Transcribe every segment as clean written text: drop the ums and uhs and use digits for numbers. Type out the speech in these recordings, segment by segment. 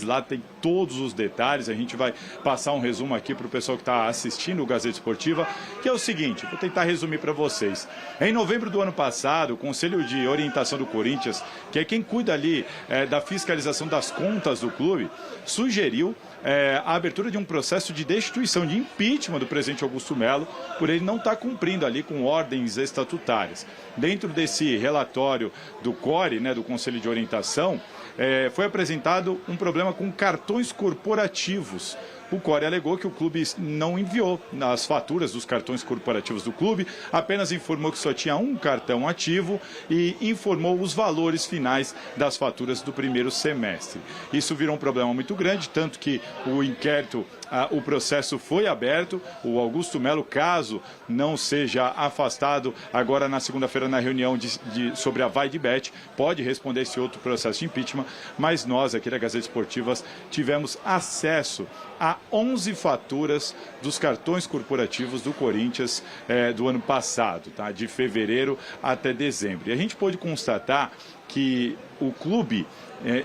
Lá tem todos os detalhes, a gente vai passar um resumo aqui para o pessoal que está assistindo o Gazeta Esportiva, que é o seguinte, vou tentar resumir para vocês. Em novembro do ano passado, o Conselho de Orientação do Corinthians, que é quem cuida ali da fiscalização das contas do clube, sugeriu a abertura de um processo de destituição, de impeachment do presidente Augusto Melo, por ele não estar cumprindo ali com ordens estatutárias. Dentro desse relatório do CORE, do Conselho de Orientação, foi apresentado um problema com cartões corporativos. O CORE alegou que o clube não enviou as faturas dos cartões corporativos do clube, apenas informou que só tinha um cartão ativo e informou os valores finais das faturas do primeiro semestre. Isso virou um problema muito grande, tanto que o inquérito, o processo foi aberto. O Augusto Melo, caso não seja afastado agora na segunda-feira na reunião sobre a Vai de Bet, pode responder esse outro processo de impeachment, mas nós aqui da Gazeta Esportivas tivemos acesso a 11 faturas dos cartões corporativos do Corinthians do ano passado, tá? De fevereiro até dezembro. E a gente pôde constatar que o clube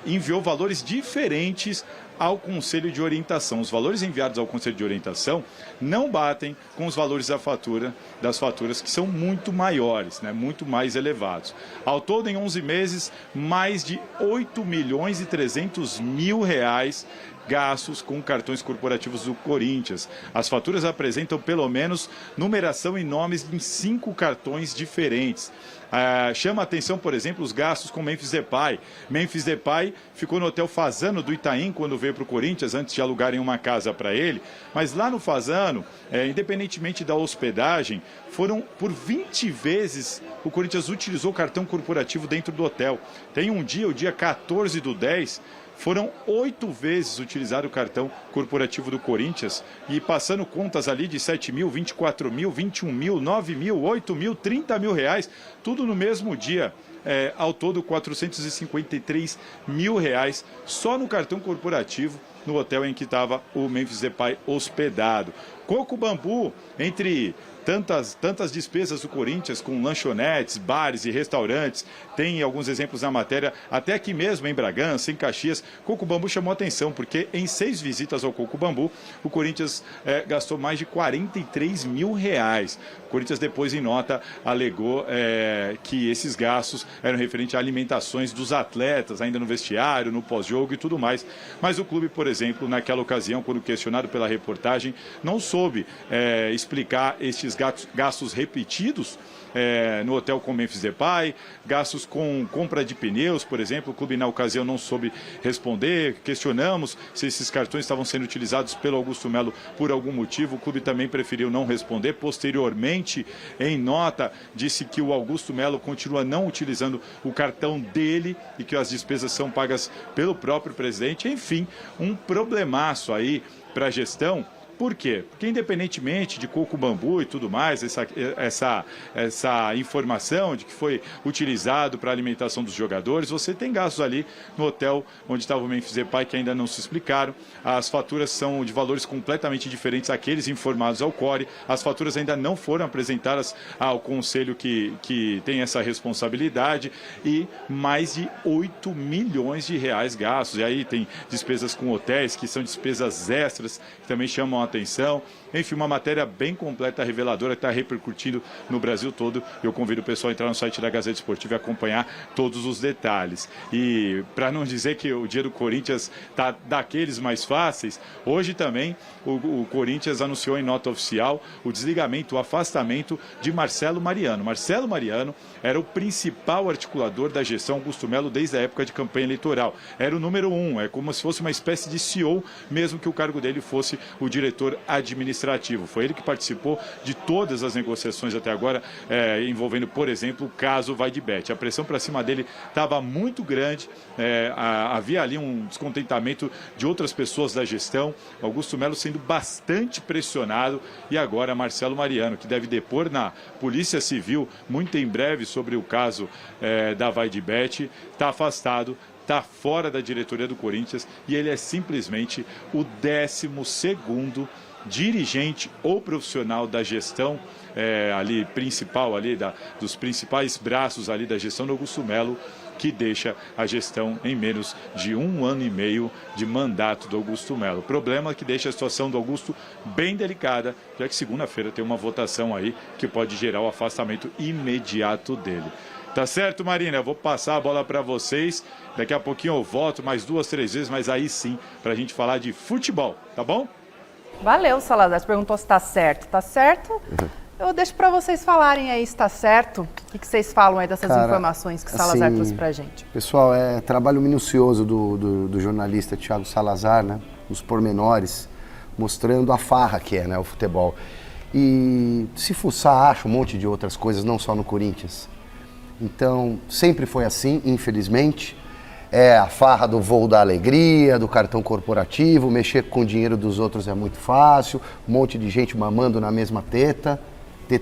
enviou valores diferentes ao Conselho de Orientação. Os valores enviados ao Conselho de Orientação não batem com os valores das faturas, que são muito maiores, muito mais elevados. Ao todo, em 11 meses, mais de 8.300.000 reais gastos com cartões corporativos do Corinthians. As faturas apresentam pelo menos numeração e nomes em 5 cartões diferentes. Chama a atenção, por exemplo, os gastos com Memphis Depay. Memphis Depay ficou no Hotel Fasano do Itaim quando veio para o Corinthians, antes de alugarem uma casa para ele. Mas lá no Fasano, independentemente da hospedagem, foram por 20 vezes o Corinthians utilizou o cartão corporativo dentro do hotel. Tem um dia, o dia 14/10, foram 8 vezes utilizado o cartão corporativo do Corinthians e passando contas ali de 7 mil, 24 mil, 21 mil, 9 mil, 8 mil, 30 mil reais, tudo no mesmo dia. Ao todo, 453 mil reais só no cartão corporativo no hotel em que estava o Memphis Depay hospedado. Coco Bambu, entre tantas despesas do Corinthians com lanchonetes, bares e restaurantes, tem alguns exemplos na matéria, até aqui mesmo em Bragança, em Caxias. Coco Bambu chamou atenção, porque em 6 visitas ao Coco Bambu, o Corinthians gastou mais de 43 mil reais. O Corinthians depois, em nota, alegou que esses gastos eram referentes a alimentações dos atletas, ainda no vestiário, no pós-jogo e tudo mais. Mas o clube, por exemplo, naquela ocasião, quando questionado pela reportagem, não soube explicar estes gastos repetidos no hotel com Memphis Depay, gastos com compra de pneus, por exemplo. O clube na ocasião não soube responder. Questionamos se esses cartões estavam sendo utilizados pelo Augusto Melo por algum motivo. O clube também preferiu não responder. Posteriormente, em nota, disse que o Augusto Melo continua não utilizando o cartão dele e que as despesas são pagas pelo próprio presidente. Enfim, um problemaço aí para a gestão. Por quê? Porque independentemente de Coco Bambu e tudo mais, essa informação de que foi utilizado para a alimentação dos jogadores, você tem gastos ali no hotel onde estava o Memphis Depay que ainda não se explicaram. As faturas são de valores completamente diferentes àqueles informados ao CORE. As faturas ainda não foram apresentadas ao conselho que tem essa responsabilidade, e mais de 8 milhões de reais gastos. E aí tem despesas com hotéis, que são despesas extras, que também chamam a atenção. Enfim, uma matéria bem completa, reveladora, que está repercutindo no Brasil todo. Eu convido o pessoal a entrar no site da Gazeta Esportiva e acompanhar todos os detalhes. E para não dizer que o dia do Corinthians está daqueles mais fáceis, hoje também o Corinthians anunciou em nota oficial o desligamento, o afastamento de Marcelo Mariano. Marcelo Mariano era o principal articulador da gestão Augusto Melo desde a época de campanha eleitoral. Era o número 1, é como se fosse uma espécie de CEO, mesmo que o cargo dele fosse o diretor administrativo. Foi ele que participou de todas as negociações até agora, envolvendo, por exemplo, o caso Vai de Bet. A pressão para cima dele estava muito grande, havia ali um descontentamento de outras pessoas da gestão, Augusto Melo sendo bastante pressionado, e agora Marcelo Mariano, que deve depor na Polícia Civil muito em breve sobre o caso da Vai de Bet, está afastado, está fora da diretoria do Corinthians, e ele é simplesmente o 12º dirigente ou profissional da gestão ali principal, ali dos principais braços ali da gestão do Augusto Melo, que deixa a gestão em menos de 1 ano e meio de mandato do Augusto Melo. O problema é que deixa a situação do Augusto bem delicada, já que segunda-feira tem uma votação aí que pode gerar o afastamento imediato dele. Tá certo, Marina? Eu vou passar a bola para vocês. Daqui a pouquinho eu volto mais 2, 3 vezes, mas aí sim, para a gente falar de futebol, tá bom? Valeu, Salazar. Você perguntou se tá certo. Tá certo? Eu deixo para vocês falarem aí se tá certo. O que vocês falam aí dessas informações que o Salazar trouxe pra gente? Pessoal, é trabalho minucioso do jornalista Thiago Salazar, né? Os pormenores, mostrando a farra que é, né, o futebol. E se fuçar, acha um monte de outras coisas, não só no Corinthians. Então, sempre foi assim, infelizmente. É a farra do voo da alegria, do cartão corporativo, mexer com o dinheiro dos outros é muito fácil, um monte de gente mamando na mesma teta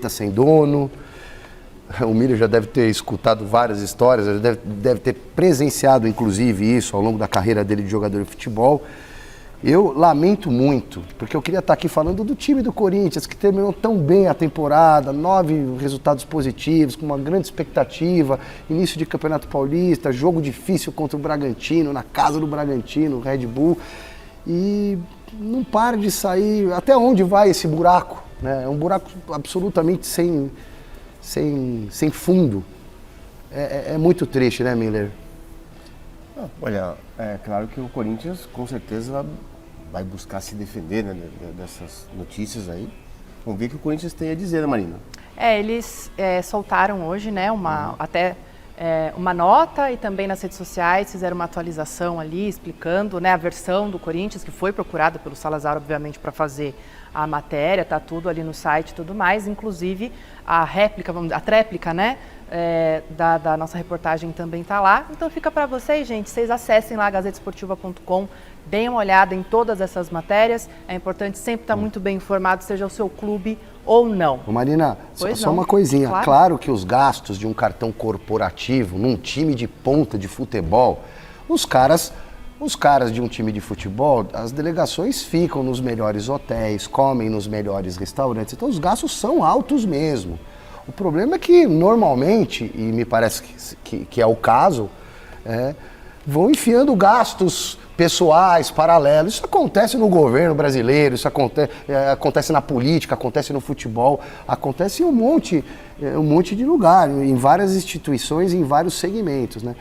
sem dono. O Miller já deve ter escutado várias histórias, ele deve ter presenciado, inclusive, isso ao longo da carreira dele de jogador de futebol. Eu lamento muito, porque eu queria estar aqui falando do time do Corinthians, que terminou tão bem a temporada, 9 resultados positivos, com uma grande expectativa, início de Campeonato Paulista, jogo difícil contra o Bragantino, na casa do Bragantino, Red Bull, e não para de sair. Até onde vai esse buraco? Né? É um buraco absolutamente sem fundo. É muito triste, né, Miller? Olha, é claro que o Corinthians com certeza vai buscar se defender, né, dessas notícias aí. Vamos ver o que o Corinthians tem a dizer, né, Marina? Eles soltaram hoje, né, uma nota, e também nas redes sociais fizeram uma atualização ali explicando, né, a versão do Corinthians, que foi procurada pelo Salazar, obviamente, para fazer a matéria, tá tudo ali no site e tudo mais, inclusive a réplica, a tréplica, né, da nossa reportagem também tá lá. Então fica para vocês, gente, vocês acessem lá gazetesportiva.com, deem uma olhada em todas essas matérias. É importante sempre estar muito bem informado, seja o seu clube ou não. Ô Marina, só uma coisinha. Claro que os gastos de um cartão corporativo num time de ponta de futebol, os caras de um time de futebol, as delegações ficam nos melhores hotéis, comem nos melhores restaurantes, então os gastos são altos mesmo. O problema é que normalmente, e me parece que é o caso, vão enfiando gastos pessoais, paralelos. Isso acontece no governo brasileiro, isso acontece na política, acontece no futebol, acontece em um monte de lugar, em várias instituições, em vários segmentos, né?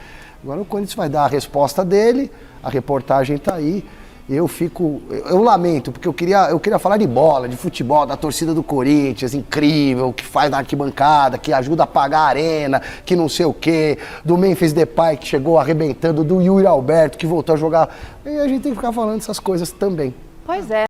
Agora o Corinthians vai dar a resposta dele, a reportagem está aí. Eu lamento, porque eu queria falar de bola, de futebol, da torcida do Corinthians, incrível, que faz na arquibancada, que ajuda a pagar a arena, que não sei o quê, do Memphis Depay, que chegou arrebentando, do Yuri Alberto, que voltou a jogar. E a gente tem que ficar falando essas coisas também. Pois é.